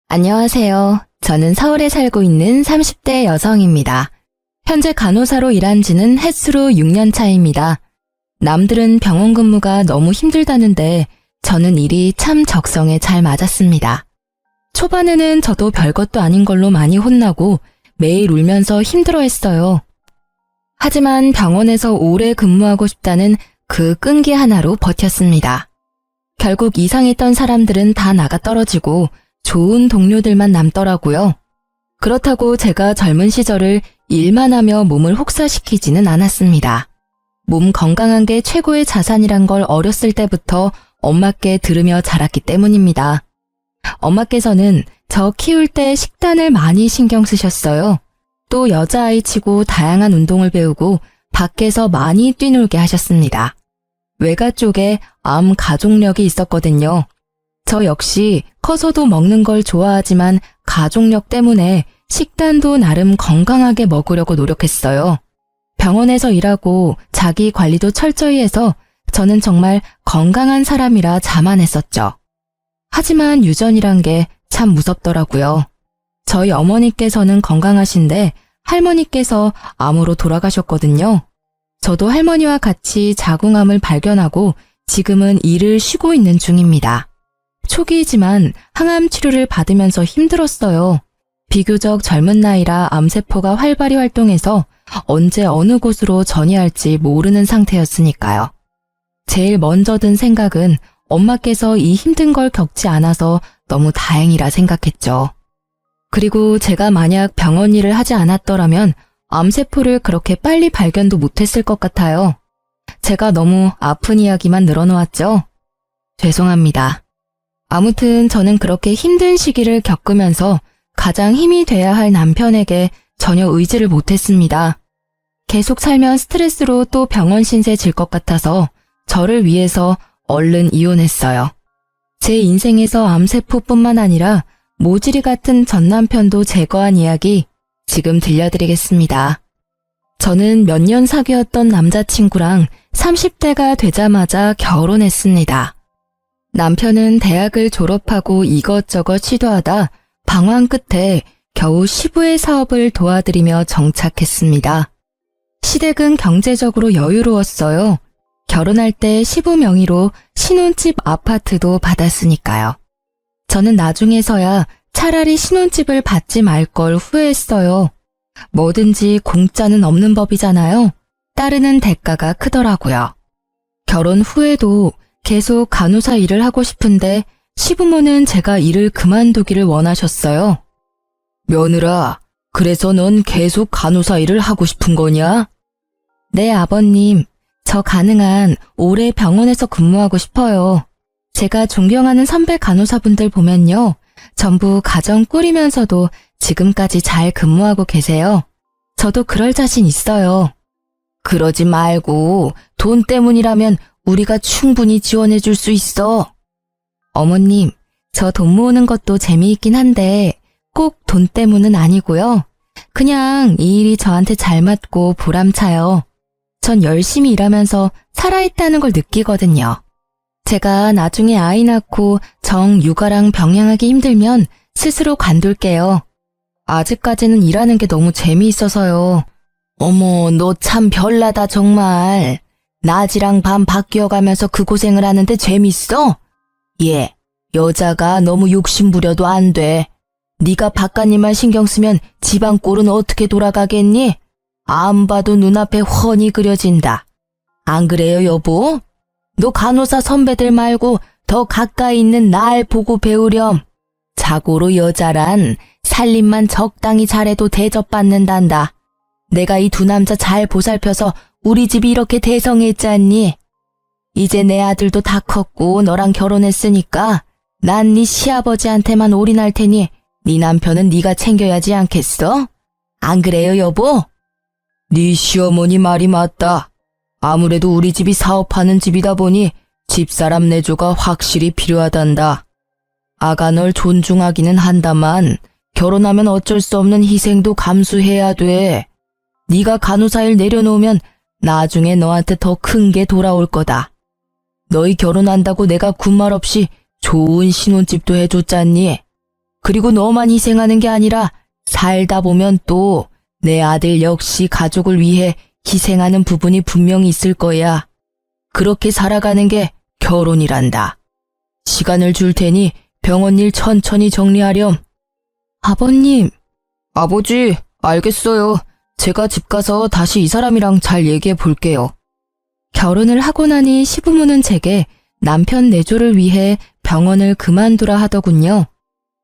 안녕하세요. 저는 서울에 살고 있는 30대 여성입니다. 현재 간호사로 일한 지는 햇수로 6년 차입니다. 남들은 병원 근무가 너무 힘들다는데 저는 일이 참 적성에 잘 맞았습니다. 초반에는 저도 별것도 아닌 걸로 많이 혼나고 매일 울면서 힘들어했어요. 하지만 병원에서 오래 근무하고 싶다는 그 끈기 하나로 버텼습니다. 결국 이상했던 사람들은 다 나가 떨어지고 좋은 동료들만 남더라고요. 그렇다고 제가 젊은 시절을 일만 하며 몸을 혹사시키지는 않았습니다. 몸 건강한 게 최고의 자산이란 걸 어렸을 때부터 엄마께 들으며 자랐기 때문입니다. 엄마께서는 저 키울 때 식단을 많이 신경 쓰셨어요. 또 여자아이 치고 다양한 운동을 배우고 밖에서 많이 뛰놀게 하셨습니다. 외가 쪽에 암 가족력이 있었거든요. 저 역시 커서도 먹는 걸 좋아하지만 가족력 때문에 식단도 나름 건강하게 먹으려고 노력했어요. 병원에서 일하고 자기 관리도 철저히 해서 저는 정말 건강한 사람이라 자만했었죠. 하지만 유전이란 게 참 무섭더라고요. 저희 어머니께서는 건강하신데 할머니께서 암으로 돌아가셨거든요. 저도 할머니와 같이 자궁암을 발견하고 지금은 일을 쉬고 있는 중입니다. 초기이지만 항암 치료를 받으면서 힘들었어요. 비교적 젊은 나이라 암세포가 활발히 활동해서 언제 어느 곳으로 전이할지 모르는 상태였으니까요. 제일 먼저 든 생각은 엄마께서 이 힘든 걸 겪지 않아서 너무 다행이라 생각했죠. 그리고 제가 만약 병원 일을 하지 않았더라면 암세포를 그렇게 빨리 발견도 못했을 것 같아요. 제가 너무 아픈 이야기만 늘어놓았죠? 죄송합니다. 아무튼 저는 그렇게 힘든 시기를 겪으면서 가장 힘이 돼야 할 남편에게 전혀 의지를 못했습니다. 계속 살면 스트레스로 또 병원 신세 질 것 같아서 저를 위해서 얼른 이혼했어요. 제 인생에서 암세포뿐만 아니라 모질이 같은 전 남편도 제거한 이야기 지금 들려드리겠습니다. 저는 몇 년 사귀었던 남자친구랑 30대가 되자마자 결혼했습니다. 남편은 대학을 졸업하고 이것저것 시도하다 방황 끝에 겨우 시부의 사업을 도와드리며 정착했습니다. 시댁은 경제적으로 여유로웠어요. 결혼할 때 시부 명의로 신혼집 아파트도 받았으니까요. 저는 나중에서야 차라리 신혼집을 받지 말 걸 후회했어요. 뭐든지 공짜는 없는 법이잖아요. 따르는 대가가 크더라고요. 결혼 후에도 계속 간호사 일을 하고 싶은데 시부모는 제가 일을 그만두기를 원하셨어요. 며느라, 그래서 넌 계속 간호사 일을 하고 싶은 거냐? 네, 아버님. 저 가능한 오래 병원에서 근무하고 싶어요. 제가 존경하는 선배 간호사분들 보면요. 전부 가정 꾸리면서도 지금까지 잘 근무하고 계세요. 저도 그럴 자신 있어요. 그러지 말고 돈 때문이라면 우리가 충분히 지원해 줄 수 있어. 어머님, 저 돈 모으는 것도 재미있긴 한데 꼭 돈 때문은 아니고요. 그냥 이 일이 저한테 잘 맞고 보람차요. 전 열심히 일하면서 살아있다는 걸 느끼거든요. 제가 나중에 아이 낳고 육아랑 병행하기 힘들면 스스로 관둘게요. 아직까지는 일하는 게 너무 재미있어서요. 어머, 너 참 별나다 정말. 낮이랑 밤 바뀌어가면서 그 고생을 하는데 재밌어? 예, 여자가 너무 욕심 부려도 안 돼. 네가 바깥일만 신경 쓰면 집안 꼴은 어떻게 돌아가겠니? 안 봐도 눈앞에 훤히 그려진다. 안 그래요, 여보? 너 간호사 선배들 말고 더 가까이 있는 날 보고 배우렴. 자고로 여자란 살림만 적당히 잘해도 대접받는단다. 내가 이 두 남자 잘 보살펴서 우리 집이 이렇게 대성했잖니. 이제 내 아들도 다 컸고 너랑 결혼했으니까 난 네 시아버지한테만 올인할 테니 네 남편은 네가 챙겨야지 않겠어? 안 그래요, 여보? 네 시어머니 말이 맞다. 아무래도 우리 집이 사업하는 집이다 보니 집사람 내조가 확실히 필요하단다. 아가 널 존중하기는 한다만 결혼하면 어쩔 수 없는 희생도 감수해야 돼. 네가 간호사 일 내려놓으면 나중에 너한테 더 큰 게 돌아올 거다. 너희 결혼한다고 내가 군말 없이 좋은 신혼집도 해줬잖니. 그리고 너만 희생하는 게 아니라 살다 보면 또 내 아들 역시 가족을 위해 희생하는 부분이 분명히 있을 거야. 그렇게 살아가는 게 결혼이란다. 시간을 줄 테니 병원 일 천천히 정리하렴. 아버님. 아버지, 알겠어요. 제가 집 가서 다시 이 사람이랑 잘 얘기해 볼게요. 결혼을 하고 나니 시부모는 제게 남편 내조를 위해 병원을 그만두라 하더군요.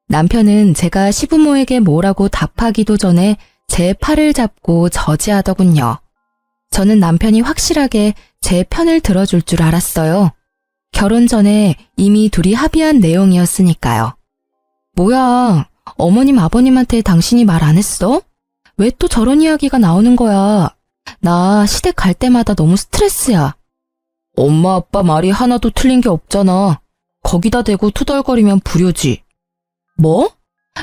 남편은 제가 시부모에게 뭐라고 답하기도 전에 제 팔을 잡고 저지하더군요. 저는 남편이 확실하게 제 편을 들어줄 줄 알았어요. 결혼 전에 이미 둘이 합의한 내용이었으니까요. 뭐야, 어머님 아버님한테 당신이 말 안 했어? 왜 또 저런 이야기가 나오는 거야? 나 시댁 갈 때마다 너무 스트레스야. 엄마 아빠 말이 하나도 틀린 게 없잖아. 거기다 대고 투덜거리면 불효지. 뭐?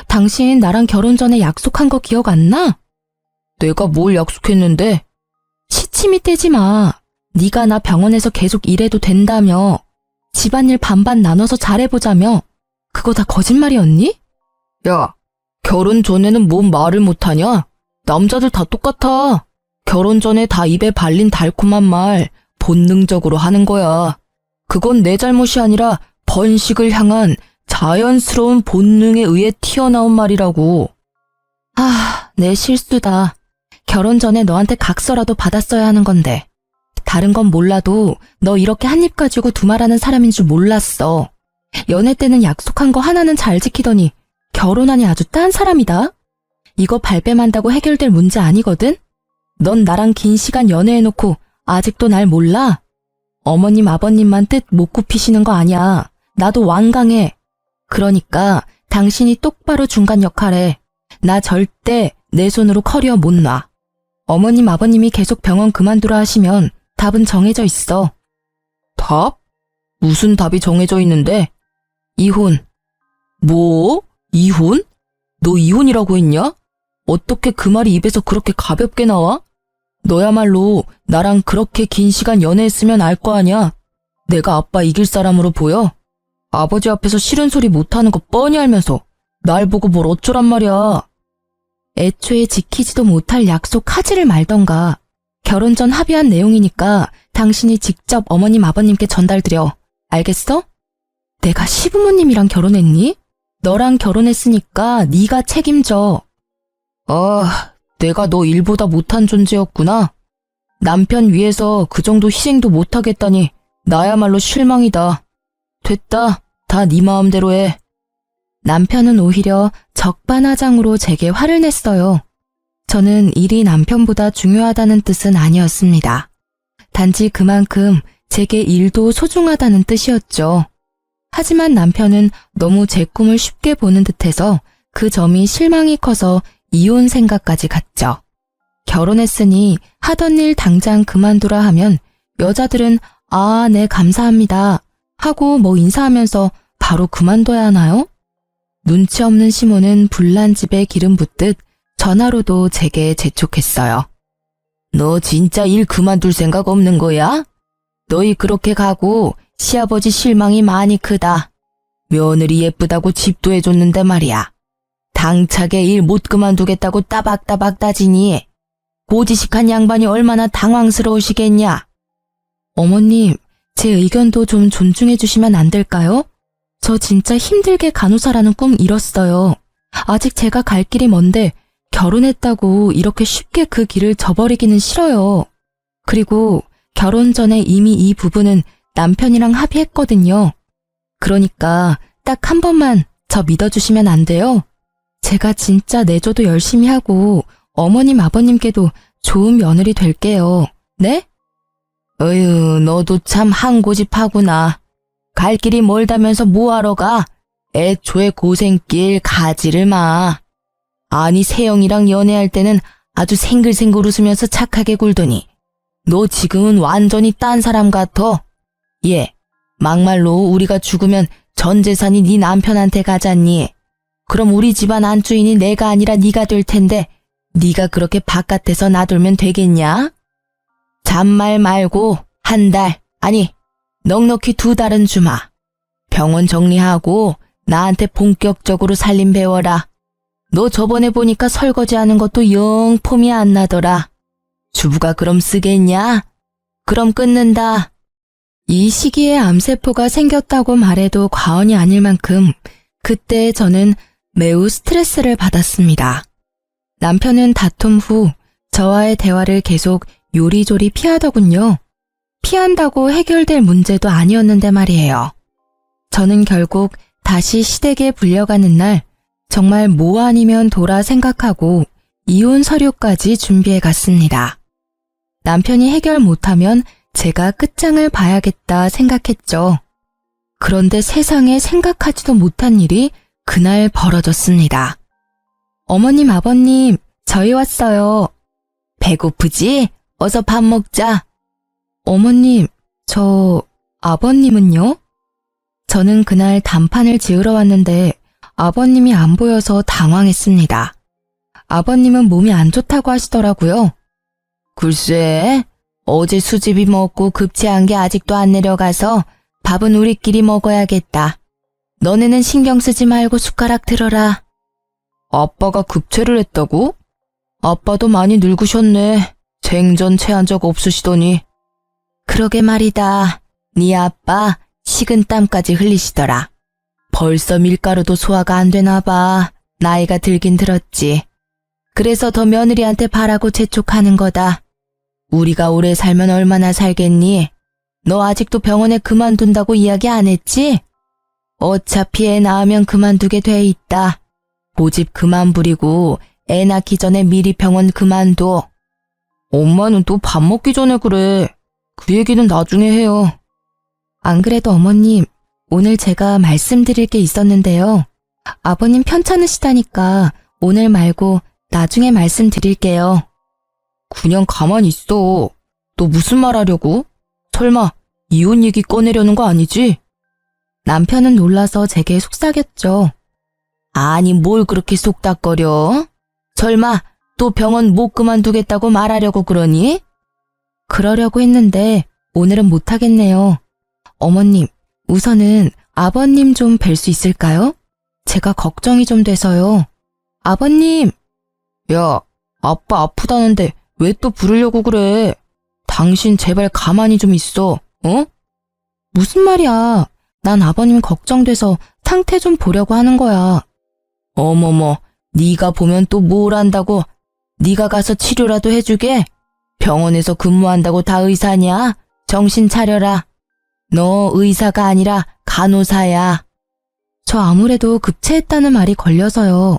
당신 나랑 결혼 전에 약속한 거 기억 안 나? 내가 뭘 약속했는데? 시치미 떼지 마. 네가 나 병원에서 계속 일해도 된다며. 집안일 반반 나눠서 잘해보자며. 그거 다 거짓말이었니? 야, 결혼 전에는 뭔 말을 못하냐? 남자들 다 똑같아. 결혼 전에 다 입에 발린 달콤한 말 본능적으로 하는 거야. 그건 내 잘못이 아니라 번식을 향한 자연스러운 본능에 의해 튀어나온 말이라고. 내 실수다. 결혼 전에 너한테 각서라도 받았어야 하는 건데. 다른 건 몰라도 너 이렇게 한 입 가지고 두말하는 사람인 줄 몰랐어. 연애 때는 약속한 거 하나는 잘 지키더니 결혼하니 아주 딴 사람이다. 이거 발뺌한다고 해결될 문제 아니거든? 넌 나랑 긴 시간 연애해놓고 아직도 날 몰라? 어머님 아버님만 뜻 못 굽히시는 거 아니야. 나도 완강해. 그러니까 당신이 똑바로 중간 역할해. 나 절대 내 손으로 커리어 못 놔. 어머님 아버님이 계속 병원 그만두라 하시면 답은 정해져 있어. 답? 무슨 답이 정해져 있는데? 이혼. 뭐? 이혼? 너 이혼이라고 했냐? 어떻게 그 말이 입에서 그렇게 가볍게 나와? 너야말로 나랑 그렇게 긴 시간 연애했으면 알 거 아냐? 내가 아빠 이길 사람으로 보여? 아버지 앞에서 싫은 소리 못하는 거 뻔히 알면서 날 보고 뭘 어쩌란 말이야. 애초에 지키지도 못할 약속 하지를 말던가. 결혼 전 합의한 내용이니까 당신이 직접 어머님 아버님께 전달드려. 알겠어? 내가 시부모님이랑 결혼했니? 너랑 결혼했으니까 네가 책임져. 내가 너 일보다 못한 존재였구나. 남편 위해서 그 정도 희생도 못하겠다니 나야말로 실망이다. 됐다. 다 네 마음대로 해. 남편은 오히려 적반하장으로 제게 화를 냈어요. 저는 일이 남편보다 중요하다는 뜻은 아니었습니다. 단지 그만큼 제게 일도 소중하다는 뜻이었죠. 하지만 남편은 너무 제 꿈을 쉽게 보는 듯해서 그 점이 실망이 커서 이혼 생각까지 갔죠. 결혼했으니 하던 일 당장 그만두라 하면 여자들은 네 감사합니다 하고 뭐 인사하면서 바로 그만둬야 하나요? 눈치 없는 시모는 불난 집에 기름 붓듯 전화로도 제게 재촉했어요. 너 진짜 일 그만둘 생각 없는 거야? 너희 그렇게 가고 시아버지 실망이 많이 크다. 며느리 예쁘다고 집도 해줬는데 말이야. 당차게 일 못 그만두겠다고 따박따박 따지니 고지식한 양반이 얼마나 당황스러우시겠냐. 어머님, 제 의견도 좀 존중해 주시면 안 될까요? 저 진짜 힘들게 간호사라는 꿈 이뤘어요. 아직 제가 갈 길이 먼데 결혼했다고 이렇게 쉽게 그 길을 저버리기는 싫어요. 그리고 결혼 전에 이미 이 부분은 남편이랑 합의했거든요. 그러니까 딱 한 번만 저 믿어주시면 안 돼요? 제가 진짜 내조도 열심히 하고 어머님 아버님께도 좋은 며느리 될게요. 네? 너도 참 한 고집하구나. 갈 길이 멀다면서 뭐하러 가? 애초에 고생길 가지를 마. 아니 세영이랑 연애할 때는 아주 생글생글 웃으면서 착하게 굴더니 너 지금은 완전히 딴 사람 같아. 막말로 우리가 죽으면 전 재산이 네 남편한테 가잖니. 그럼 우리 집안 안주인이 내가 아니라 네가 될 텐데 네가 그렇게 바깥에서 놔두면 되겠냐? 잔말 말고 한 달, 아니 넉넉히 2달은 주마. 병원 정리하고 나한테 본격적으로 살림 배워라. 너 저번에 보니까 설거지하는 것도 영 폼이 안 나더라. 주부가 그럼 쓰겠냐? 그럼 끊는다. 이 시기에 암세포가 생겼다고 말해도 과언이 아닐 만큼 그때 저는 매우 스트레스를 받았습니다. 남편은 다툼 후 저와의 대화를 계속 요리조리 피하더군요. 피한다고 해결될 문제도 아니었는데 말이에요. 저는 결국 다시 시댁에 불려가는 날 정말 뭐 아니면 도라 생각하고 이혼 서류까지 준비해 갔습니다. 남편이 해결 못하면 제가 끝장을 봐야겠다 생각했죠. 그런데 세상에 생각하지도 못한 일이 그날 벌어졌습니다. 어머님, 아버님, 저희 왔어요. 배고프지? 어서 밥 먹자. 어머님, 아버님은요? 저는 그날 단판을 지으러 왔는데 아버님이 안 보여서 당황했습니다. 아버님은 몸이 안 좋다고 하시더라고요. 글쎄, 어제 수제비 먹고 급체한 게 아직도 안 내려가서 밥은 우리끼리 먹어야겠다. 너네는 신경 쓰지 말고 숟가락 들어라. 아빠가 급체를 했다고? 아빠도 많이 늙으셨네. 생전 체한 적 없으시더니. 그러게 말이다. 네 아빠 식은땀까지 흘리시더라. 벌써 밀가루도 소화가 안 되나 봐. 나이가 들긴 들었지. 그래서 더 며느리한테 바라고 재촉하는 거다. 우리가 오래 살면 얼마나 살겠니? 너 아직도 병원에 그만둔다고 이야기 안 했지? 어차피 애 낳으면 그만두게 돼 있다. 고집 그만 부리고 애 낳기 전에 미리 병원 그만둬. 엄마는 또 밥 먹기 전에 그래. 그 얘기는 나중에 해요. 안 그래도 어머님, 오늘 제가 말씀드릴 게 있었는데요. 아버님 편찮으시다니까 오늘 말고 나중에 말씀드릴게요. 그냥 가만히 있어. 너 무슨 말 하려고? 설마 이혼 얘기 꺼내려는 거 아니지? 남편은 놀라서 제게 속삭였죠. 아니 뭘 그렇게 속닥거려? 설마 또 병원 못 그만두겠다고 말하려고 그러니? 그러려고 했는데 오늘은 못하겠네요. 어머님, 우선은 아버님 좀 뵐 수 있을까요? 제가 걱정이 좀 돼서요. 아버님! 야, 아빠 아프다는데 왜 또 부르려고 그래? 당신 제발 가만히 좀 있어, 어? 무슨 말이야. 난 아버님 걱정돼서 상태 좀 보려고 하는 거야. 어머머, 네가 보면 또 뭘 안다고? 네가 가서 치료라도 해주게? 병원에서 근무한다고 다 의사냐? 정신 차려라. 너 의사가 아니라 간호사야. 저 아무래도 급체했다는 말이 걸려서요.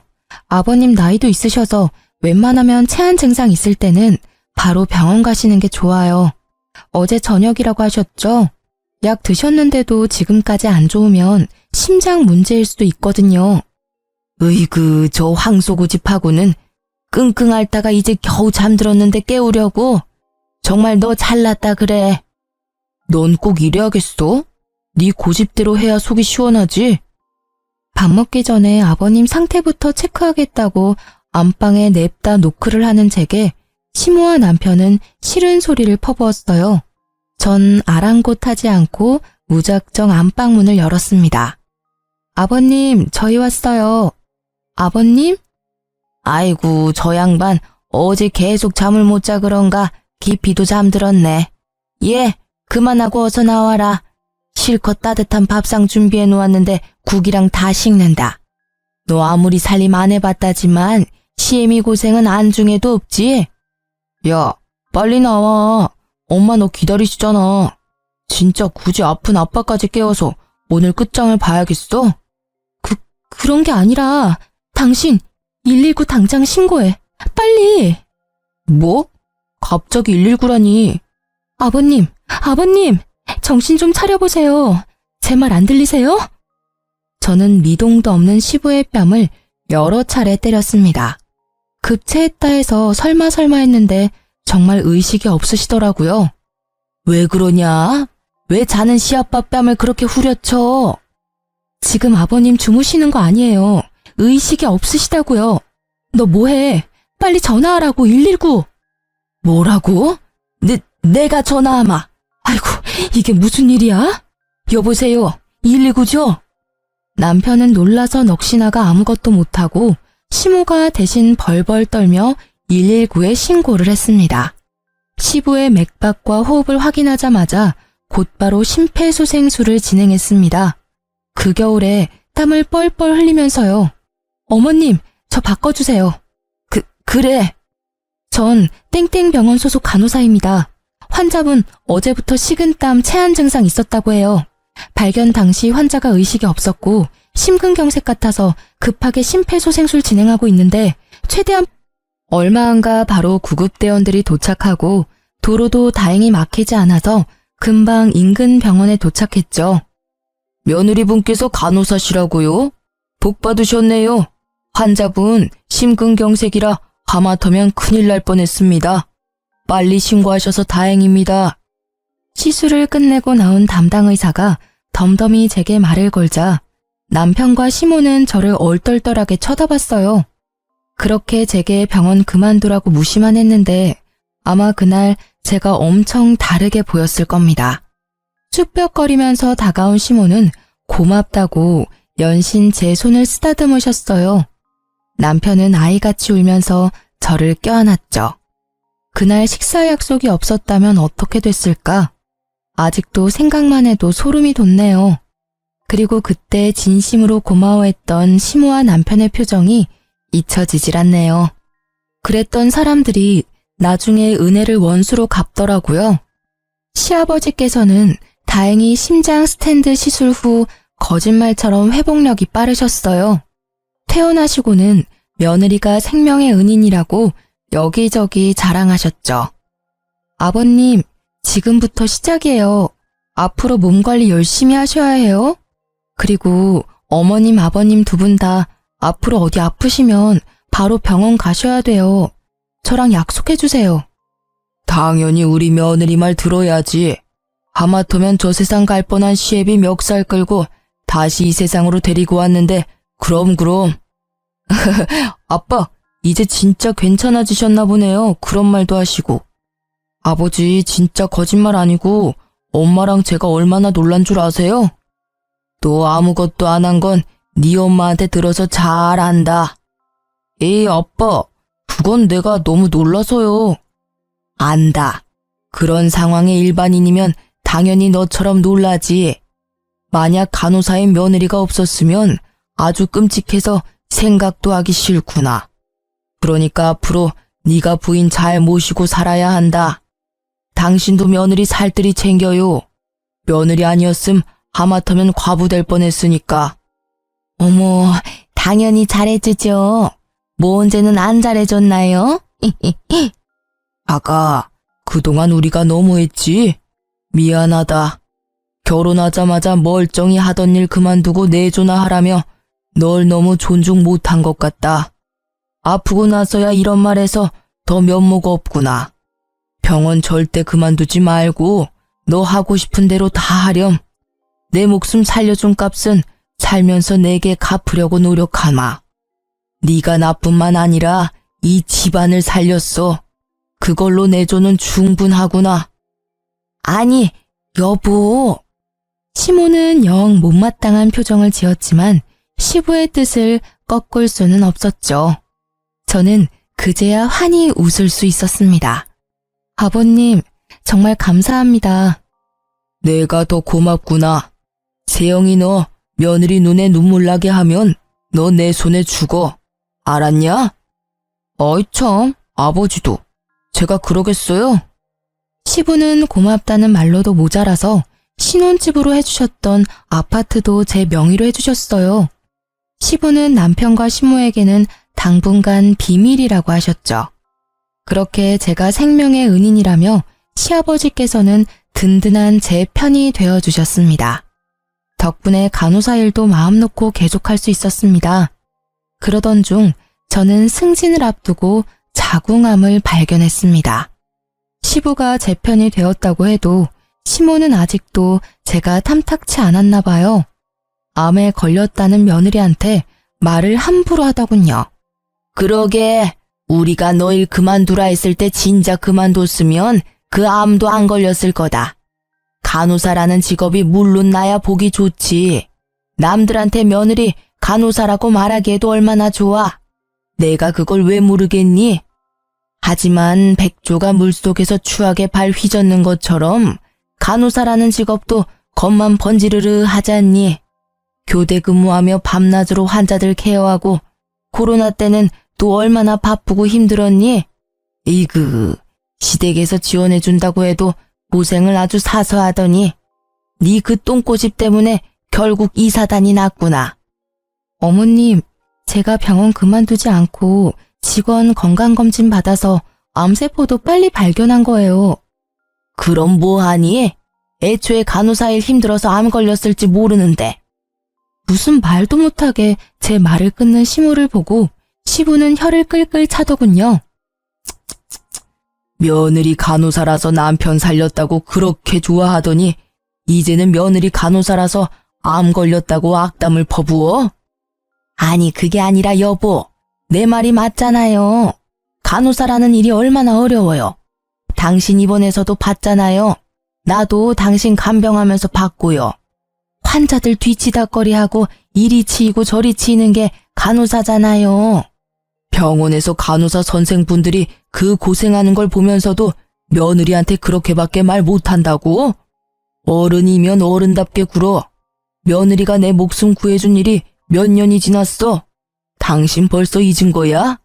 아버님 나이도 있으셔서 웬만하면 체한 증상 있을 때는 바로 병원 가시는 게 좋아요. 어제 저녁이라고 하셨죠? 약 드셨는데도 지금까지 안 좋으면 심장 문제일 수도 있거든요. 으이그, 저 황소고집하고는 끙끙 앓다가 이제 겨우 잠들었는데 깨우려고? 정말 너 잘났다 그래. 넌 꼭 이래야겠어? 네 고집대로 해야 속이 시원하지? 밥 먹기 전에 아버님 상태부터 체크하겠다고 안방에 냅다 노크를 하는 제게 시모와 남편은 싫은 소리를 퍼부었어요. 전 아랑곳하지 않고 무작정 안방문을 열었습니다. 아버님, 저희 왔어요. 아버님? 아이고, 저 양반 어제 계속 잠을 못 자 그런가 깊이도 잠들었네. 예, 그만하고 어서 나와라. 실컷 따뜻한 밥상 준비해 놓았는데 국이랑 다 식는다. 너 아무리 살림 안 해봤다지만 시애미 고생은 안중에도 없지? 야, 빨리 나와. 엄마 너 기다리시잖아. 진짜 굳이 아픈 아빠까지 깨워서 오늘 끝장을 봐야겠어? 그런 게 아니라 당신 119 당장 신고해. 빨리. 뭐? 갑자기 119라니. 아버님, 정신 좀 차려보세요. 제 말 안 들리세요? 저는 미동도 없는 시부의 뺨을 여러 차례 때렸습니다. 급체했다 해서 설마 했는데 정말 의식이 없으시더라고요. 왜 그러냐? 왜 자는 시아빠 뺨을 그렇게 후려쳐? 지금 아버님 주무시는 거 아니에요. 의식이 없으시다고요. 너 뭐해? 빨리 전화하라고 119. 뭐라고? 내가 전화하마. 아이고, 이게 무슨 일이야? 여보세요, 119죠? 남편은 놀라서 넋이나가 아무것도 못하고 시모가 대신 벌벌 떨며 119에 신고를 했습니다. 시부의 맥박과 호흡을 확인하자마자 곧바로 심폐소생술을 진행했습니다. 그 겨울에 땀을 뻘뻘 흘리면서요. 어머님, 저 바꿔주세요. 그래. 전 땡땡병원 소속 간호사입니다. 환자분 어제부터 식은땀, 체한 증상 있었다고 해요. 발견 당시 환자가 의식이 없었고 심근경색 같아서 급하게 심폐소생술 진행하고 있는데 최대한 얼마 안가 바로 구급대원들이 도착하고 도로도 다행히 막히지 않아서 금방 인근 병원에 도착했죠. 며느리분께서 간호사시라고요? 복 받으셨네요. 환자분 심근경색이라 하마터면 큰일 날 뻔했습니다. 빨리 신고하셔서 다행입니다. 시술을 끝내고 나온 담당 의사가 덤덤히 제게 말을 걸자 남편과 시모는 저를 얼떨떨하게 쳐다봤어요. 그렇게 제게 병원 그만두라고 무시만 했는데 아마 그날 제가 엄청 다르게 보였을 겁니다. 쭈뼛거리면서 다가온 시모는 고맙다고 연신 제 손을 쓰다듬으셨어요. 남편은 아이같이 울면서 저를 껴안았죠. 그날 식사 약속이 없었다면 어떻게 됐을까? 아직도 생각만 해도 소름이 돋네요. 그리고 그때 진심으로 고마워했던 시모와 남편의 표정이 잊혀지질 않네요. 그랬던 사람들이 나중에 은혜를 원수로 갚더라고요. 시아버지께서는 다행히 심장 스탠드 시술 후 거짓말처럼 회복력이 빠르셨어요. 퇴원하시고는 며느리가 생명의 은인이라고 여기저기 자랑하셨죠. 아버님, 지금부터 시작이에요. 앞으로 몸 관리 열심히 하셔야 해요. 그리고 어머님, 아버님 두 분 다 앞으로 어디 아프시면 바로 병원 가셔야 돼요. 저랑 약속해주세요. 당연히 우리 며느리 말 들어야지. 하마터면 저 세상 갈 뻔한 시애비 멱살 끌고 다시 이 세상으로 데리고 왔는데 그럼. 아빠, 이제 진짜 괜찮아지셨나 보네요. 그런 말도 하시고. 아버지, 진짜 거짓말 아니고 엄마랑 제가 얼마나 놀란 줄 아세요? 또 아무것도 안 한 건 네 엄마한테 들어서 잘 안다. 에이, 아빠, 그건 내가 너무 놀라서요. 안다. 그런 상황의 일반인이면 당연히 너처럼 놀라지. 만약 간호사인 며느리가 없었으면 아주 끔찍해서 생각도 하기 싫구나. 그러니까 앞으로 네가 부인 잘 모시고 살아야 한다. 당신도 며느리 살뜰히 챙겨요. 며느리 아니었음 하마터면 과부될 뻔했으니까. 어머, 당연히 잘해주죠. 뭐 언제는 안 잘해줬나요? 아가, 그동안 우리가 너무했지? 미안하다. 결혼하자마자 멀쩡히 하던 일 그만두고 내조나 하라며 널 너무 존중 못한 것 같다. 아프고 나서야 이런 말해서 더 면목 없구나. 병원 절대 그만두지 말고 너 하고 싶은 대로 다 하렴. 내 목숨 살려준 값은 살면서 내게 갚으려고 노력하마. 네가 나뿐만 아니라 이 집안을 살렸어. 그걸로 내조는 충분하구나. 아니, 여보. 시모는 영 못마땅한 표정을 지었지만 시부의 뜻을 꺾을 수는 없었죠. 저는 그제야 환히 웃을 수 있었습니다. 아버님, 정말 감사합니다. 내가 더 고맙구나. 세영이 너 며느리 눈에 눈물 나게 하면 너 내 손에 죽어. 알았냐? 어이 참, 아버지도. 제가 그러겠어요? 시부는 고맙다는 말로도 모자라서 신혼집으로 해주셨던 아파트도 제 명의로 해주셨어요. 시부는 남편과 시모에게는 당분간 비밀이라고 하셨죠. 그렇게 제가 생명의 은인이라며 시아버지께서는 든든한 제 편이 되어주셨습니다. 덕분에 간호사 일도 마음 놓고 계속할 수 있었습니다. 그러던 중 저는 승진을 앞두고 자궁암을 발견했습니다. 시부가 제 편이 되었다고 해도 시모는 아직도 제가 탐탁치 않았나 봐요. 암에 걸렸다는 며느리한테 말을 함부로 하더군요. 그러게, 우리가 너 일 그만두라 했을 때 진작 그만뒀으면 그 암도 안 걸렸을 거다. 간호사라는 직업이 물론 나야 보기 좋지. 남들한테 며느리 간호사라고 말하기에도 얼마나 좋아. 내가 그걸 왜 모르겠니? 하지만 백조가 물속에서 추하게 발 휘젓는 것처럼 간호사라는 직업도 겉만 번지르르 하잖니. 교대 근무하며 밤낮으로 환자들 케어하고 코로나 때는 또 얼마나 바쁘고 힘들었니? 이그, 시댁에서 지원해준다고 해도 고생을 아주 사서 하더니 네 그 똥꼬집 때문에 결국 이사단이 났구나. 어머님, 제가 병원 그만두지 않고 직원 건강검진 받아서 암세포도 빨리 발견한 거예요. 그럼 뭐하니? 애초에 간호사 일 힘들어서 암 걸렸을지 모르는데. 무슨 말도 못하게 제 말을 끊는 시모를 보고 시부는 혀를 끌끌 차더군요. 며느리 간호사라서 남편 살렸다고 그렇게 좋아하더니 이제는 며느리 간호사라서 암 걸렸다고 악담을 퍼부어? 아니 그게 아니라 여보, 내 말이 맞잖아요. 간호사라는 일이 얼마나 어려워요. 당신 입원해서도 봤잖아요. 나도 당신 간병하면서 봤고요. 환자들 뒤치다꺼리하고 이리 치이고 저리 치이는 게 간호사잖아요. 병원에서 간호사 선생분들이 그 고생하는 걸 보면서도 며느리한테 그렇게밖에 말 못한다고? 어른이면 어른답게 굴어. 며느리가 내 목숨 구해준 일이 몇 년이 지났어? 당신 벌써 잊은 거야?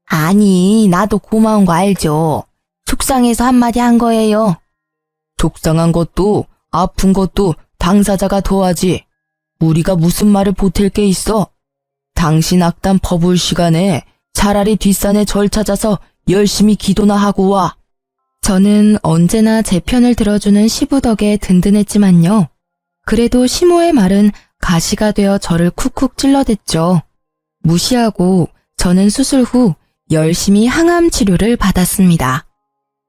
아니, 나도 고마운 거 알죠. 속상해서 한마디 한 거예요. 속상한 것도 아픈 것도 당사자가 더하지. 우리가 무슨 말을 보탤 게 있어? 당신 악담 퍼부을 시간에 차라리 뒷산에 절 찾아서 열심히 기도나 하고 와. 저는 언제나 제 편을 들어주는 시부 덕에 든든했지만요. 그래도 시모의 말은 가시가 되어 저를 쿡쿡 찔러댔죠. 무시하고 저는 수술 후 열심히 항암 치료를 받았습니다.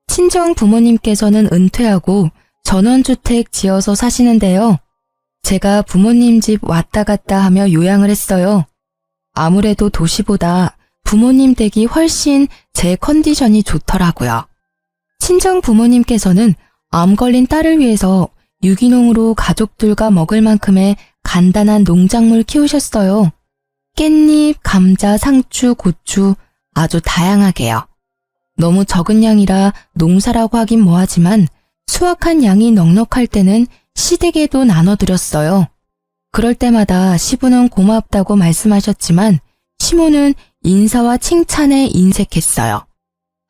친정 부모님께서는 은퇴하고 전원주택 지어서 사시는데요. 제가 부모님 집 왔다 갔다 하며 요양을 했어요. 아무래도 도시보다 부모님 댁이 훨씬 제 컨디션이 좋더라고요. 친정 부모님께서는 암 걸린 딸을 위해서 유기농으로 가족들과 먹을 만큼의 간단한 농작물 키우셨어요. 깻잎, 감자, 상추, 고추 아주 다양하게요. 너무 적은 양이라 농사라고 하긴 뭐하지만 수확한 양이 넉넉할 때는 시댁에도 나눠드렸어요. 그럴 때마다 시부는 고맙다고 말씀하셨지만 시모는 인사와 칭찬에 인색했어요.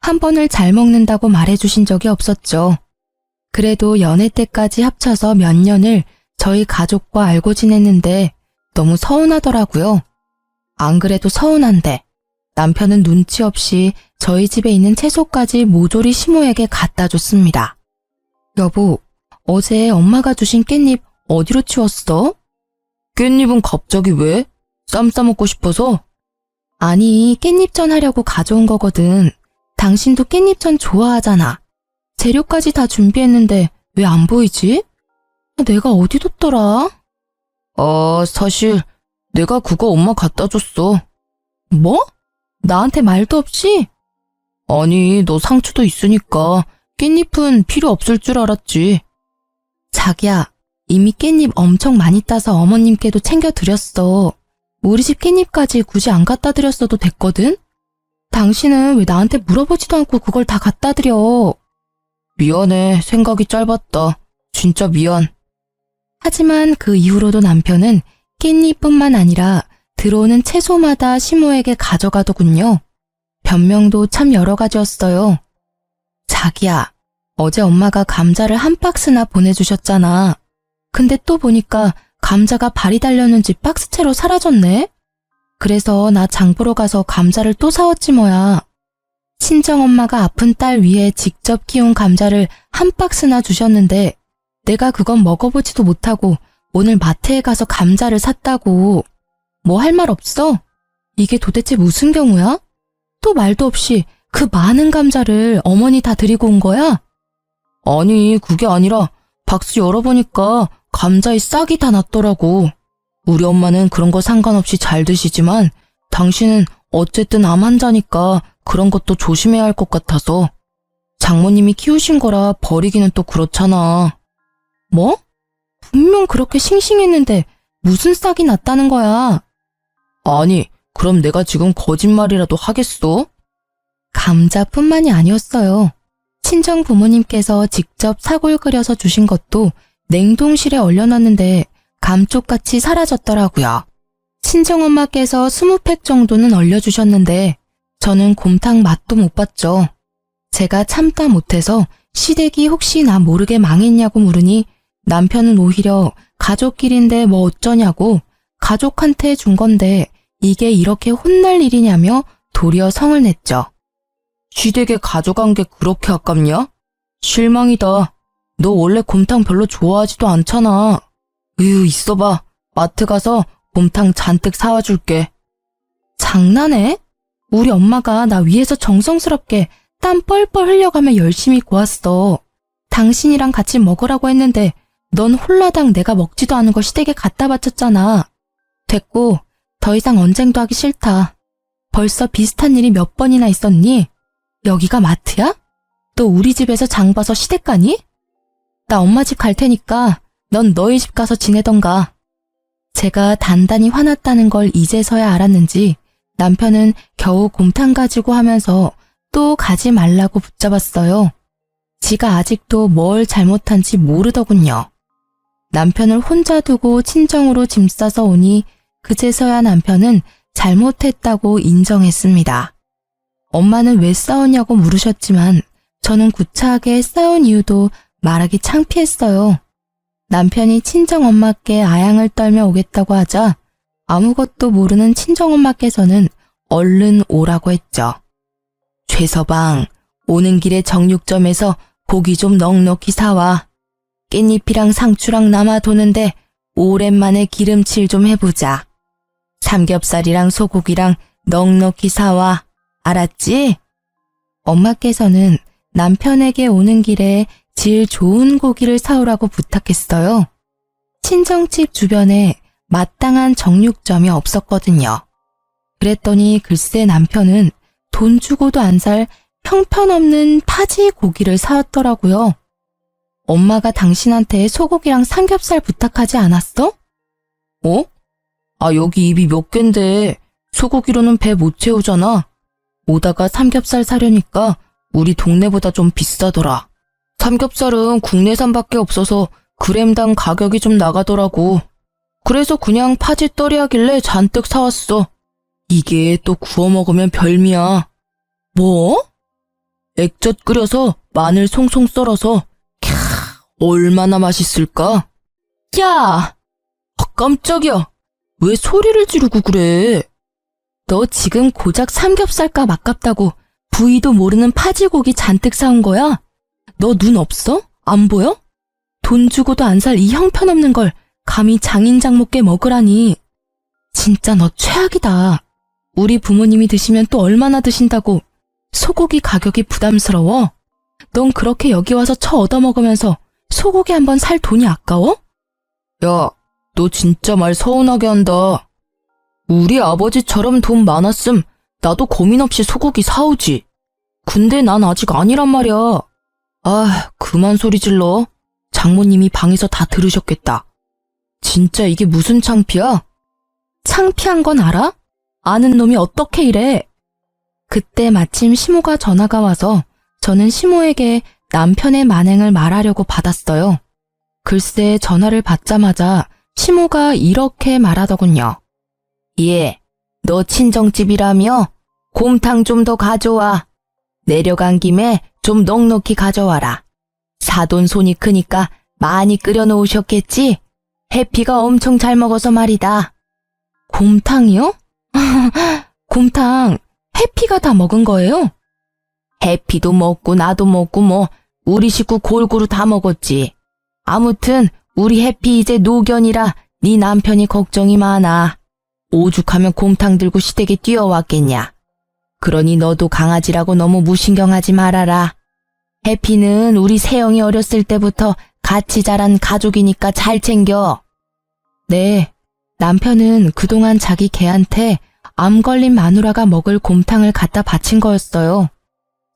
한 번을 잘 먹는다고 말해주신 적이 없었죠. 그래도 연애 때까지 합쳐서 몇 년을 저희 가족과 알고 지냈는데 너무 서운하더라고요. 안 그래도 서운한데 남편은 눈치 없이 저희 집에 있는 채소까지 모조리 시모에게 갖다 줬습니다. 여보, 어제 엄마가 주신 깻잎 어디로 치웠어? 깻잎은 갑자기 왜? 쌈 싸먹고 싶어서? 아니, 깻잎전 하려고 가져온 거거든. 당신도 깻잎전 좋아하잖아. 재료까지 다 준비했는데 왜 안 보이지? 내가 어디 뒀더라? 사실 내가 그거 엄마 갖다 줬어. 뭐? 나한테 말도 없이? 아니, 너 상추도 있으니까 깻잎은 필요 없을 줄 알았지. 자기야, 이미 깻잎 엄청 많이 따서 어머님께도 챙겨드렸어. 우리 집 깻잎까지 굳이 안 갖다 드렸어도 됐거든? 당신은 왜 나한테 물어보지도 않고 그걸 다 갖다 드려? 미안해, 생각이 짧았다. 진짜 미안. 하지만 그 이후로도 남편은 깻잎뿐만 아니라 들어오는 채소마다 시모에게 가져가더군요. 변명도 참 여러 가지였어요. 자기야, 어제 엄마가 감자를 한 박스나 보내주셨잖아. 근데 또 보니까 감자가 발이 달렸는지 박스채로 사라졌네? 그래서 나 장 보러 가서 감자를 또 사왔지 뭐야. 친정엄마가 아픈 딸 위해 직접 키운 감자를 한 박스나 주셨는데 내가 그건 먹어보지도 못하고 오늘 마트에 가서 감자를 샀다고. 뭐 할 말 없어? 이게 도대체 무슨 경우야? 또 말도 없이 그 많은 감자를 어머니 다 드리고 온 거야? 아니, 그게 아니라 박스 열어보니까 감자에 싹이 다 났더라고. 우리 엄마는 그런 거 상관없이 잘 드시지만 당신은 어쨌든 암 환자니까 그런 것도 조심해야 할 것 같아서. 장모님이 키우신 거라 버리기는 또 그렇잖아. 뭐? 분명 그렇게 싱싱했는데 무슨 싹이 났다는 거야? 아니, 그럼 내가 지금 거짓말이라도 하겠어? 감자뿐만이 아니었어요. 친정 부모님께서 직접 사골 끓여서 주신 것도 냉동실에 얼려놨는데 감쪽같이 사라졌더라고요. 친정엄마께서 20팩 정도는 얼려주셨는데 저는 곰탕 맛도 못 봤죠. 제가 참다 못해서 시댁이 혹시 나 모르게 망했냐고 물으니 남편은 오히려 가족끼리인데 뭐 어쩌냐고 가족한테 준 건데 이게 이렇게 혼날 일이냐며 도리어 성을 냈죠. 시댁에 가져간 게 그렇게 아깝냐? 실망이다. 너 원래 곰탕 별로 좋아하지도 않잖아. 있어봐. 마트 가서 곰탕 잔뜩 사와 줄게. 장난해? 우리 엄마가 나 위해서 정성스럽게 땀 뻘뻘 흘려가며 열심히 구웠어. 당신이랑 같이 먹으라고 했는데 넌 홀라당 내가 먹지도 않은 걸 시댁에 갖다 바쳤잖아. 됐고, 더 이상 언쟁도 하기 싫다. 벌써 비슷한 일이 몇 번이나 있었니? 여기가 마트야? 또 우리 집에서 장 봐서 시댁 가니? 나 엄마 집 갈 테니까 넌 너희 집 가서 지내던가. 제가 단단히 화났다는 걸 이제서야 알았는지 남편은 겨우 곰탕 가지고 하면서 또 가지 말라고 붙잡았어요. 지가 아직도 뭘 잘못한지 모르더군요. 남편을 혼자 두고 친정으로 짐 싸서 오니 그제서야 남편은 잘못했다고 인정했습니다. 엄마는 왜 싸웠냐고 물으셨지만 저는 구차하게 싸운 이유도 말하기 창피했어요. 남편이 친정엄마께 아양을 떨며 오겠다고 하자 아무것도 모르는 친정엄마께서는 얼른 오라고 했죠. 최서방, 오는 길에 정육점에서 고기 좀 넉넉히 사와. 깻잎이랑 상추랑 남아도는데 오랜만에 기름칠 좀 해보자. 삼겹살이랑 소고기랑 넉넉히 사와. 알았지? 엄마께서는 남편에게 오는 길에 질 좋은 고기를 사오라고 부탁했어요. 친정집 주변에 마땅한 정육점이 없었거든요. 그랬더니 글쎄 남편은 돈 주고도 안 살 형편없는 파지 고기를 사왔더라고요. 엄마가 당신한테 소고기랑 삼겹살 부탁하지 않았어? 어? 여기 입이 몇 갠데 소고기로는 배 못 채우잖아. 오다가 삼겹살 사려니까 우리 동네보다 좀 비싸더라. 삼겹살은 국내산밖에 없어서 그램당 가격이 좀 나가더라고. 그래서 그냥 파지떨이 하길래 잔뜩 사왔어. 이게 또 구워 먹으면 별미야. 뭐? 액젓 끓여서 마늘 송송 썰어서 캬, 얼마나 맛있을까? 야! 깜짝이야. 왜 소리를 지르고 그래? 너 지금 고작 삼겹살값 아깝다고 부위도 모르는 파지고기 잔뜩 사온 거야? 너 눈 없어? 안 보여? 돈 주고도 안 살 이 형편없는 걸 감히 장인장 못게 먹으라니. 진짜 너 최악이다. 우리 부모님이 드시면 또 얼마나 드신다고. 소고기 가격이 부담스러워? 넌 그렇게 여기 와서 처 얻어먹으면서 소고기 한번 살 돈이 아까워? 야, 너 진짜 말 서운하게 한다. 우리 아버지처럼 돈 많았음 나도 고민 없이 소고기 사오지. 근데 난 아직 아니란 말이야. 그만 소리 질러. 장모님이 방에서 다 들으셨겠다. 진짜 이게 무슨 창피야? 창피한 건 알아? 아는 놈이 어떻게 이래? 그때 마침 시모가 전화가 와서 저는 시모에게 남편의 만행을 말하려고 받았어요. 글쎄 전화를 받자마자 시모가 이렇게 말하더군요. 예, 너 친정집이라며? 곰탕 좀 더 가져와. 내려간 김에 좀 넉넉히 가져와라. 사돈 손이 크니까 많이 끓여 놓으셨겠지? 해피가 엄청 잘 먹어서 말이다. 곰탕이요? 곰탕 해피가 다 먹은 거예요? 해피도 먹고 나도 먹고 뭐 우리 식구 골고루 다 먹었지. 아무튼 우리 해피 이제 노견이라 네 남편이 걱정이 많아. 오죽하면 곰탕 들고 시댁에 뛰어왔겠냐. 그러니 너도 강아지라고 너무 무신경하지 말아라. 해피는 우리 세영이 어렸을 때부터 같이 자란 가족이니까 잘 챙겨. 네, 남편은 그동안 자기 개한테 암 걸린 마누라가 먹을 곰탕을 갖다 바친 거였어요.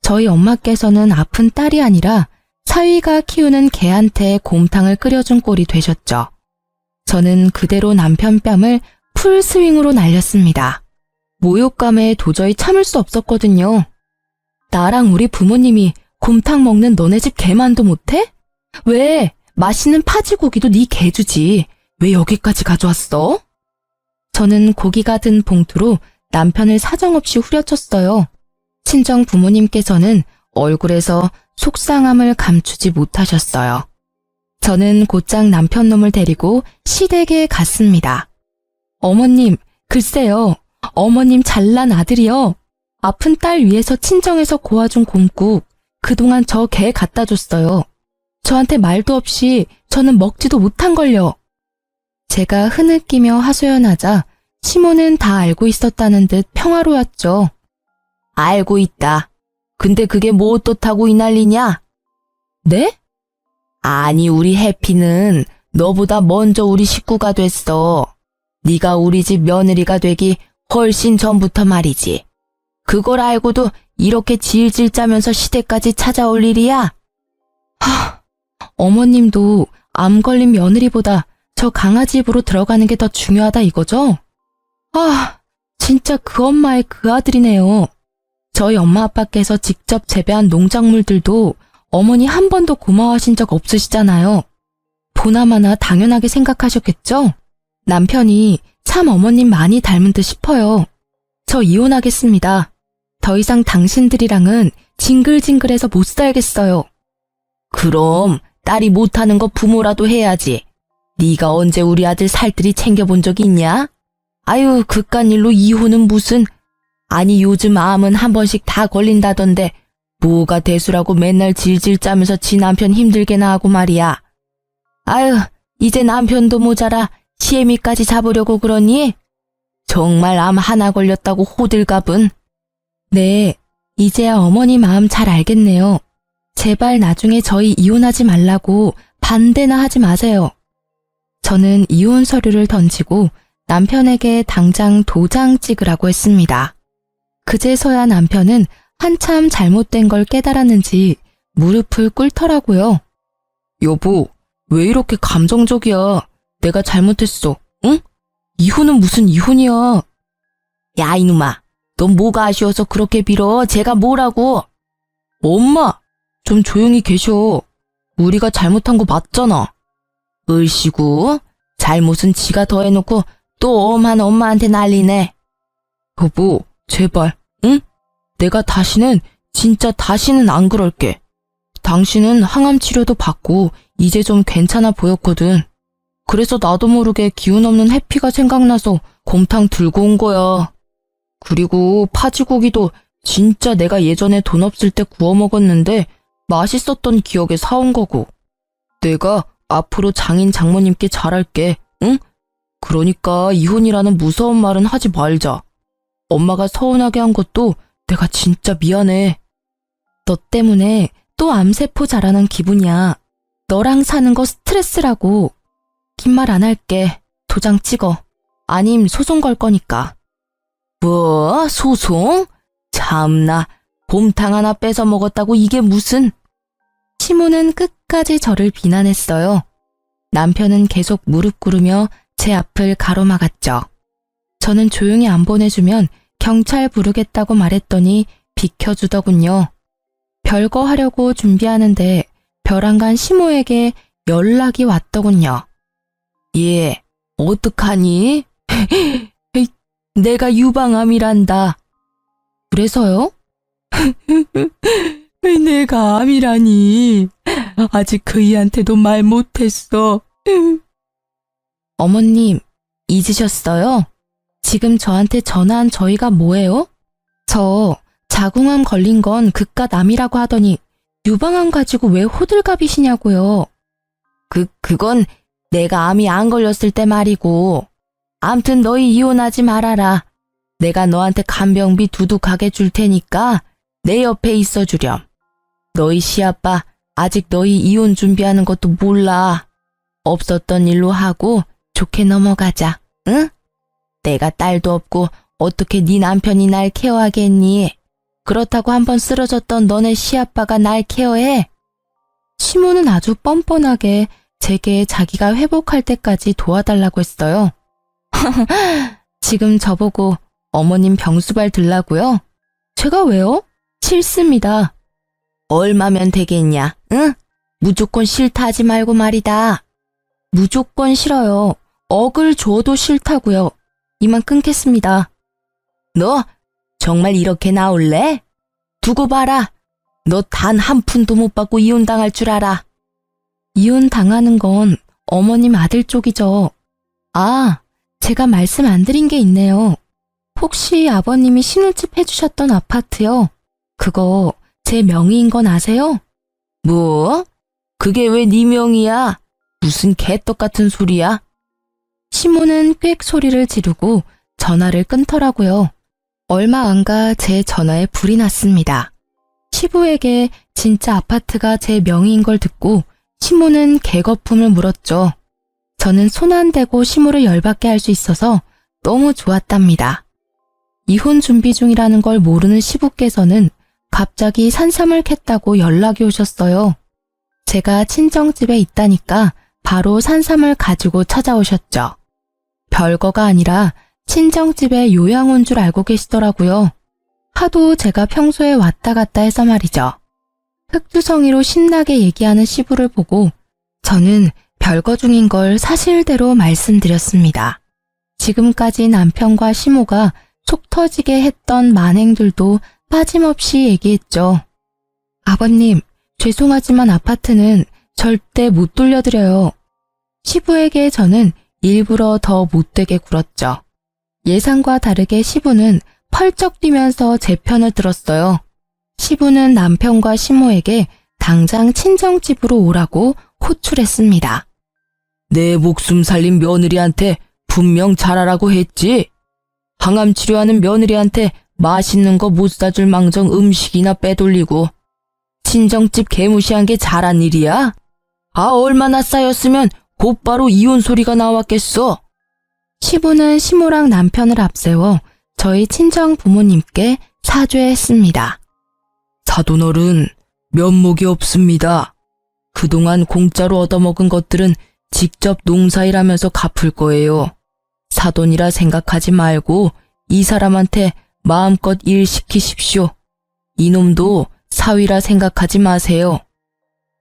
저희 엄마께서는 아픈 딸이 아니라 사위가 키우는 개한테 곰탕을 끓여준 꼴이 되셨죠. 저는 그대로 남편 뺨을 풀스윙으로 날렸습니다. 모욕감에 도저히 참을 수 없었거든요. 나랑 우리 부모님이 곰탕 먹는 너네 집 개만도 못해? 왜? 맛있는 파지고기도 네 개주지. 왜 여기까지 가져왔어? 저는 고기가 든 봉투로 남편을 사정없이 후려쳤어요. 친정 부모님께서는 얼굴에서 속상함을 감추지 못하셨어요. 저는 곧장 남편 놈을 데리고 시댁에 갔습니다. 어머님, 글쎄요. 어머님 잘난 아들이요. 아픈 딸 위해서 친정에서 고아준 곰국 그동안 저 개 갖다 줬어요. 저한테 말도 없이 저는 먹지도 못한걸요. 제가 흐느끼며 하소연하자 시모는 다 알고 있었다는 듯 평화로웠죠. 알고 있다. 근데 그게 뭐 어떻다고 이 난리냐? 네? 아니 우리 해피는 너보다 먼저 우리 식구가 됐어. 네가 우리 집 며느리가 되기 훨씬 전부터 말이지. 그걸 알고도 이렇게 질질 짜면서 시댁까지 찾아올 일이야? 어머님도 암 걸린 며느리보다 저 강아지 입으로 들어가는 게 더 중요하다 이거죠? 진짜 그 엄마의 그 아들이네요. 저희 엄마 아빠께서 직접 재배한 농작물들도 어머니 한 번도 고마워하신 적 없으시잖아요. 보나마나 당연하게 생각하셨겠죠? 남편이 참 어머님 많이 닮은 듯 싶어요. 저 이혼하겠습니다. 더 이상 당신들이랑은 징글징글해서 못 살겠어요. 그럼 딸이 못하는 거 부모라도 해야지. 네가 언제 우리 아들 살뜰히 챙겨본 적이 있냐? 아유 그깟 일로 이혼은 무슨. 아니 요즘 암은 한 번씩 다 걸린다던데 뭐가 대수라고 맨날 질질 짜면서 지 남편 힘들게나 하고 말이야. 아유 이제 남편도 모자라 시애미까지 잡으려고 그러니? 정말 암 하나 걸렸다고 호들갑은. 네, 이제야 어머니 마음 잘 알겠네요. 제발 나중에 저희 이혼하지 말라고 반대나 하지 마세요. 저는 이혼 서류를 던지고 남편에게 당장 도장 찍으라고 했습니다. 그제서야 남편은 한참 잘못된 걸 깨달았는지 무릎을 꿇더라고요. 여보, 왜 이렇게 감정적이야? 내가 잘못했어, 응? 이혼은 무슨 이혼이야? 야 이놈아, 넌 뭐가 아쉬워서 그렇게 빌어? 제가 뭐라고? 엄마, 좀 조용히 계셔. 우리가 잘못한 거 맞잖아. 을씨구, 잘못은 지가 더 해놓고 또 엄한 엄마한테 난리네. 여보, 제발, 응? 내가 진짜 다시는 안 그럴게. 당신은 항암 치료도 받고 이제 좀 괜찮아 보였거든. 그래서 나도 모르게 기운 없는 해피가 생각나서 곰탕 들고 온 거야. 그리고 파지고기도 진짜 내가 예전에 돈 없을 때 구워 먹었는데 맛있었던 기억에 사온 거고. 내가 앞으로 장인 장모님께 잘할게, 응? 그러니까 이혼이라는 무서운 말은 하지 말자. 엄마가 서운하게 한 것도 내가 진짜 미안해. 너 때문에 또 암세포 자라는 기분이야. 너랑 사는 거 스트레스라고. 긴 말 안 할게. 도장 찍어. 아님 소송 걸 거니까. 뭐? 소송? 참나, 곰탕 하나 뺏어 먹었다고 이게 무슨. 시모는 끝까지 저를 비난했어요. 남편은 계속 무릎 꿇으며 제 앞을 가로막았죠. 저는 조용히 안 보내주면 경찰 부르겠다고 말했더니 비켜주더군요. 별거 하려고 준비하는데 벼랑간 시모에게 연락이 왔더군요. 얘, 어떡하니? 내가 유방암이란다. 그래서요? 내가 암이라니. 아직 그이한테도 말 못했어. 어머님, 잊으셨어요? 지금 저한테 전화한 저희가 뭐예요? 저 자궁암 걸린 건 그깟 암이라고 하더니 유방암 가지고 왜 호들갑이시냐고요. 그건 내가 암이 안 걸렸을 때 말이고. 암튼 너희 이혼하지 말아라. 내가 너한테 간병비 두둑하게 줄 테니까 내 옆에 있어 주렴. 너희 시아빠 아직 너희 이혼 준비하는 것도 몰라. 없었던 일로 하고 좋게 넘어가자, 응? 내가 딸도 없고 어떻게 네 남편이 날 케어하겠니? 그렇다고 한번 쓰러졌던 너네 시아빠가 날 케어해? 시모는 아주 뻔뻔하게 제게 자기가 회복할 때까지 도와달라고 했어요. 지금 저보고 어머님 병수발 들라고요? 제가 왜요? 싫습니다. 얼마면 되겠냐, 응? 무조건 싫다 하지 말고 말이다. 무조건 싫어요. 억을 줘도 싫다고요. 이만 끊겠습니다. 너 정말 이렇게 나올래? 두고 봐라. 너 단 한 푼도 못 받고 이혼당할 줄 알아. 이혼당하는 건 어머님 아들 쪽이죠. 아, 제가 말씀 안 드린 게 있네요. 혹시 아버님이 신혼집 해주셨던 아파트요? 그거 제 명의인 건 아세요? 뭐? 그게 왜 네 명의야? 무슨 개떡 같은 소리야? 시모는 꽥 소리를 지르고 전화를 끊더라고요. 얼마 안 가 제 전화에 불이 났습니다. 시부에게 진짜 아파트가 제 명의인 걸 듣고 시모는 개거품을 물었죠. 저는 손 안 대고 시모를 열받게 할 수 있어서 너무 좋았답니다. 이혼 준비 중이라는 걸 모르는 시부께서는 갑자기 산삼을 캤다고 연락이 오셨어요. 제가 친정집에 있다니까 바로 산삼을 가지고 찾아오셨죠. 별거가 아니라 친정집에 요양 온 줄 알고 계시더라고요. 하도 제가 평소에 왔다 갔다 해서 말이죠. 흑주성이로 신나게 얘기하는 시부를 보고 저는 별거 중인 걸 사실대로 말씀드렸습니다. 지금까지 남편과 시모가 속 터지게 했던 만행들도 빠짐없이 얘기했죠. 아버님, 죄송하지만 아파트는 절대 못 돌려드려요. 시부에게 저는 일부러 더 못되게 굴었죠. 예상과 다르게 시부는 펄쩍 뛰면서 제 편을 들었어요. 시부는 남편과 시모에게 당장 친정집으로 오라고 호출했습니다. 내 목숨 살린 며느리한테 분명 잘하라고 했지. 항암 치료하는 며느리한테 맛있는 거 못 사줄 망정 음식이나 빼돌리고 친정집 개무시한 게 잘한 일이야? 아, 얼마나 쌓였으면 곧바로 이혼 소리가 나왔겠어. 시부는 시모랑 남편을 앞세워 저희 친정 부모님께 사죄했습니다. 사돈어른, 면목이 없습니다. 그동안 공짜로 얻어먹은 것들은 직접 농사일하면서 갚을 거예요. 사돈이라 생각하지 말고 이 사람한테 마음껏 일 시키십시오. 이놈도 사위라 생각하지 마세요.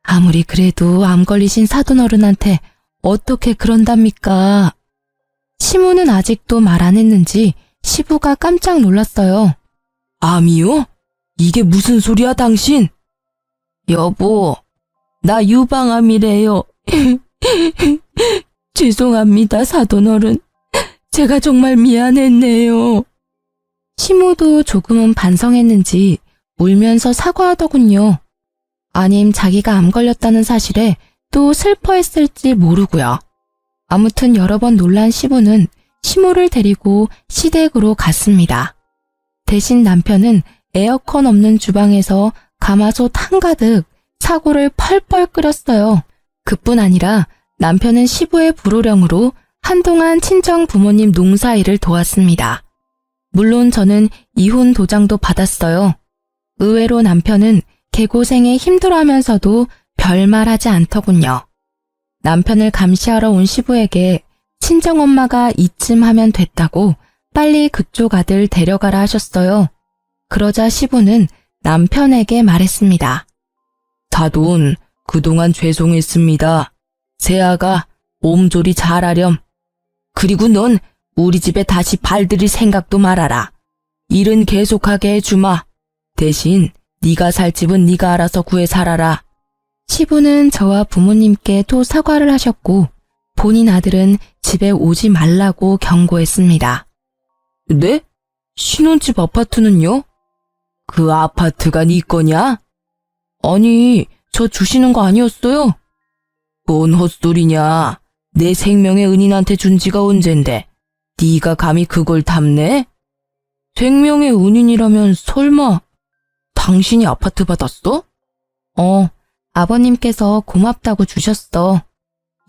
아무리 그래도 암 걸리신 사돈어른한테 어떻게 그런답니까? 시모는 아직도 말 안 했는지 시부가 깜짝 놀랐어요. 암이요? 이게 무슨 소리야 당신? 여보, 나 유방암이래요. 죄송합니다, 사돈어른. 제가 정말 미안했네요. 시모도 조금은 반성했는지 울면서 사과하더군요. 아님 자기가 암 걸렸다는 사실에 또 슬퍼했을지 모르고요. 아무튼 여러 번 놀란 시부는 시모를 데리고 시댁으로 갔습니다. 대신 남편은 에어컨 없는 주방에서 가마솥 한가득 사고를 펄펄 끓였어요. 그뿐 아니라 남편은 시부의 불호령으로 한동안 친정 부모님 농사일을 도왔습니다. 물론 저는 이혼 도장도 받았어요. 의외로 남편은 개고생에 힘들어하면서도 별말하지 않더군요. 남편을 감시하러 온 시부에게 친정엄마가 이쯤 하면 됐다고 빨리 그쪽 아들 데려가라 하셨어요. 그러자 시부는 남편에게 말했습니다. 사돈, 그동안 죄송했습니다. 새아가 몸조리 잘하렴. 그리고 넌 우리 집에 다시 발들일 생각도 말아라. 일은 계속하게 해주마. 대신 네가 살 집은 네가 알아서 구해 살아라. 시부는 저와 부모님께 또 사과를 하셨고 본인 아들은 집에 오지 말라고 경고했습니다. 네? 신혼집 아파트는요? 그 아파트가 네 거냐? 아니, 저 주시는 거 아니었어요? 뭔 헛소리냐. 내 생명의 은인한테 준 지가 언젠데 네가 감히 그걸 탐내? 생명의 은인이라면 설마 당신이 아파트 받았어? 아버님께서 고맙다고 주셨어.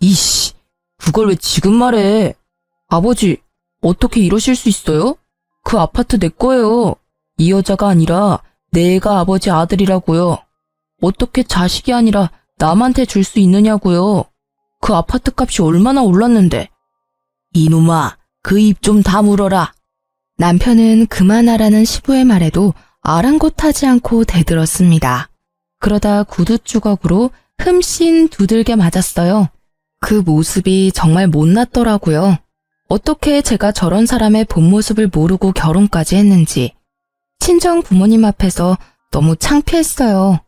이씨, 그걸 왜 지금 말해? 아버지, 어떻게 이러실 수 있어요? 그 아파트 내 거예요. 이 여자가 아니라 내가 아버지 아들이라고요. 어떻게 자식이 아니라 남한테 줄 수 있느냐고요. 그 아파트 값이 얼마나 올랐는데. 이놈아, 그 입 좀 다물어라. 남편은 그만하라는 시부의 말에도 아랑곳하지 않고 대들었습니다. 그러다 구두 주걱으로 흠씬 두들겨 맞았어요. 그 모습이 정말 못났더라고요. 어떻게 제가 저런 사람의 본 모습을 모르고 결혼까지 했는지. 친정 부모님 앞에서 너무 창피했어요.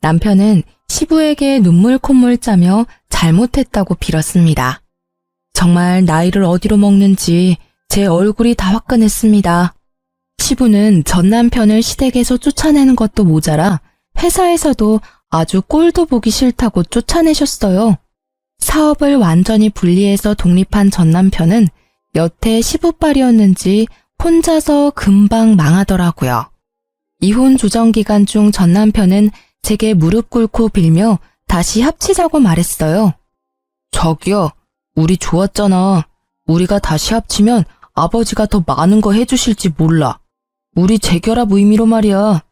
남편은 시부에게 눈물 콧물 짜며 잘못했다고 빌었습니다. 정말 나이를 어디로 먹는지 제 얼굴이 다 화끈했습니다. 시부는 전 남편을 시댁에서 쫓아내는 것도 모자라 회사에서도 아주 꼴도 보기 싫다고 쫓아내셨어요. 사업을 완전히 분리해서 독립한 전 남편은 여태 시부빨이었는지 혼자서 금방 망하더라고요. 이혼 조정 기간 중 전 남편은 제게 무릎 꿇고 빌며 다시 합치자고 말했어요. 자기야, 우리 좋았잖아. 우리가 다시 합치면 아버지가 더 많은 거 해주실지 몰라. 우리 재결합 의미로 말이야.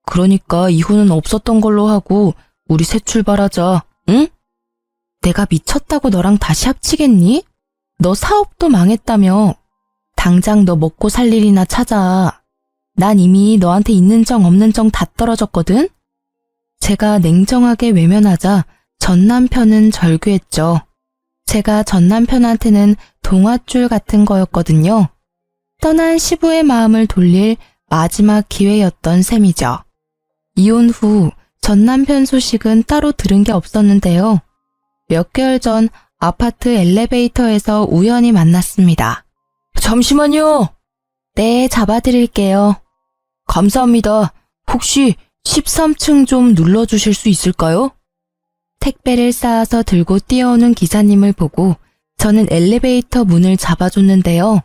그러니까 이혼은 없었던 걸로 하고 우리 새 출발하자, 응? 내가 미쳤다고 너랑 다시 합치겠니? 너 사업도 망했다며. 당장 너 먹고 살 일이나 찾아. 난 이미 너한테 있는 정 없는 정 다 떨어졌거든? 제가 냉정하게 외면하자 전 남편은 절규했죠. 제가 전 남편한테는 동아줄 같은 거였거든요. 떠난 시부의 마음을 돌릴 마지막 기회였던 셈이죠. 이혼 후 전 남편 소식은 따로 들은 게 없었는데요. 몇 개월 전 아파트 엘리베이터에서 우연히 만났습니다. 잠시만요. 네, 잡아드릴게요. 감사합니다. 혹시 13층 좀 눌러주실 수 있을까요? 택배를 쌓아서 들고 뛰어오는 기사님을 보고 저는 엘리베이터 문을 잡아줬는데요.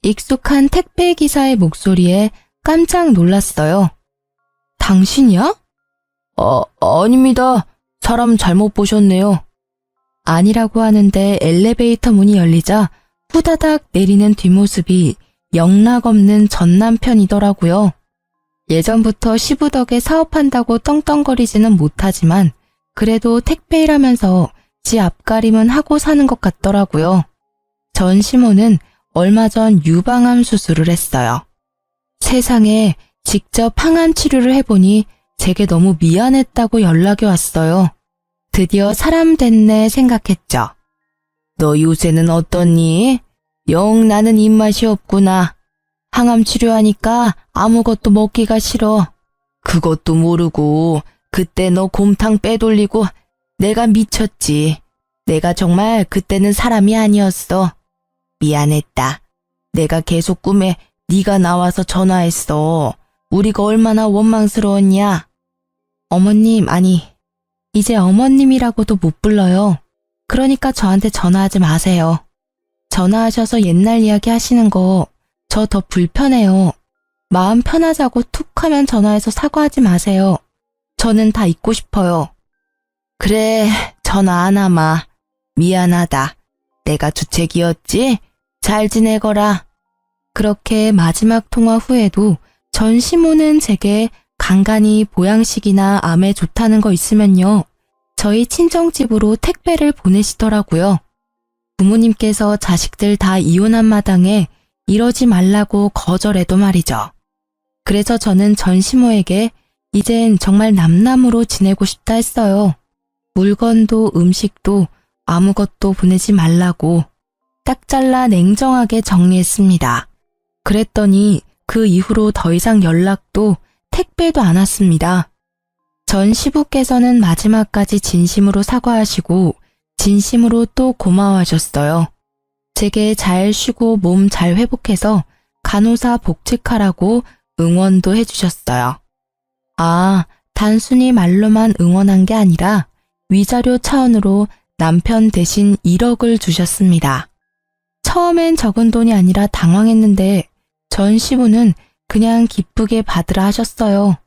익숙한 택배 기사의 목소리에 깜짝 놀랐어요. 당신이야? 아닙니다. 사람 잘못 보셨네요. 아니라고 하는데 엘리베이터 문이 열리자 후다닥 내리는 뒷모습이 영락없는 전 남편이더라고요. 예전부터 시부 덕에 사업한다고 떵떵거리지는 못하지만 그래도 택배 일하면서 지 앞가림은 하고 사는 것 같더라고요. 전 시모는 얼마 전 유방암 수술을 했어요. 세상에 직접 항암 치료를 해보니 제게 너무 미안했다고 연락이 왔어요. 드디어 사람 됐네 생각했죠. 너 요새는 어떻니? 영 나는 입맛이 없구나. 항암 치료하니까 아무것도 먹기가 싫어. 그것도 모르고 그때 너 곰탕 빼돌리고 내가 미쳤지. 내가 정말 그때는 사람이 아니었어. 미안했다. 내가 계속 꿈에 네가 나와서 전화했어. 우리가 얼마나 원망스러웠냐. 어머님, 아니, 이제 어머님이라고도 못 불러요. 그러니까 저한테 전화하지 마세요. 전화하셔서 옛날 이야기 하시는 거 저 더 불편해요. 마음 편하자고 툭 하면 전화해서 사과하지 마세요. 저는 다 잊고 싶어요. 그래, 전화 안 하마. 미안하다. 내가 주책이었지? 잘 지내거라. 그렇게 마지막 통화 후에도 전 시모는 제게 간간히 보양식이나 암에 좋다는 거 있으면요. 저희 친정집으로 택배를 보내시더라고요. 부모님께서 자식들 다 이혼한 마당에 이러지 말라고 거절해도 말이죠. 그래서 저는 전 시모에게 이젠 정말 남남으로 지내고 싶다 했어요. 물건도 음식도 아무것도 보내지 말라고 딱 잘라 냉정하게 정리했습니다. 그랬더니 그 이후로 더 이상 연락도 택배도 안 왔습니다. 전 시부께서는 마지막까지 진심으로 사과하시고 진심으로 또 고마워하셨어요. 제게 잘 쉬고 몸 잘 회복해서 간호사 복직하라고 응원도 해주셨어요. 아, 단순히 말로만 응원한 게 아니라 위자료 차원으로 남편 대신 1억을 주셨습니다. 처음엔 적은 돈이 아니라 당황했는데 전 시부는 그냥 기쁘게 받으라 하셨어요.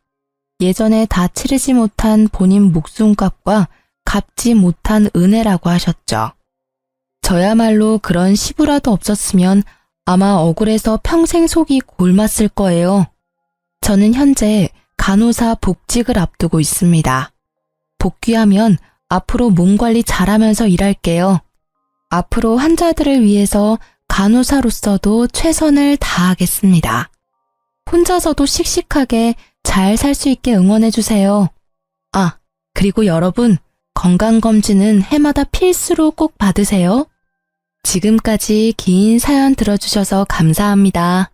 예전에 다 치르지 못한 본인 목숨값과 갚지 못한 은혜라고 하셨죠. 저야말로 그런 시부라도 없었으면 아마 억울해서 평생 속이 골맞을 거예요. 저는 현재 간호사 복직을 앞두고 있습니다. 복귀하면 앞으로 몸 관리 잘하면서 일할게요. 앞으로 환자들을 위해서 간호사로서도 최선을 다하겠습니다. 혼자서도 씩씩하게 잘 살 수 있게 응원해주세요. 아, 그리고 여러분, 건강검진은 해마다 필수로 꼭 받으세요. 지금까지 긴 사연 들어주셔서 감사합니다.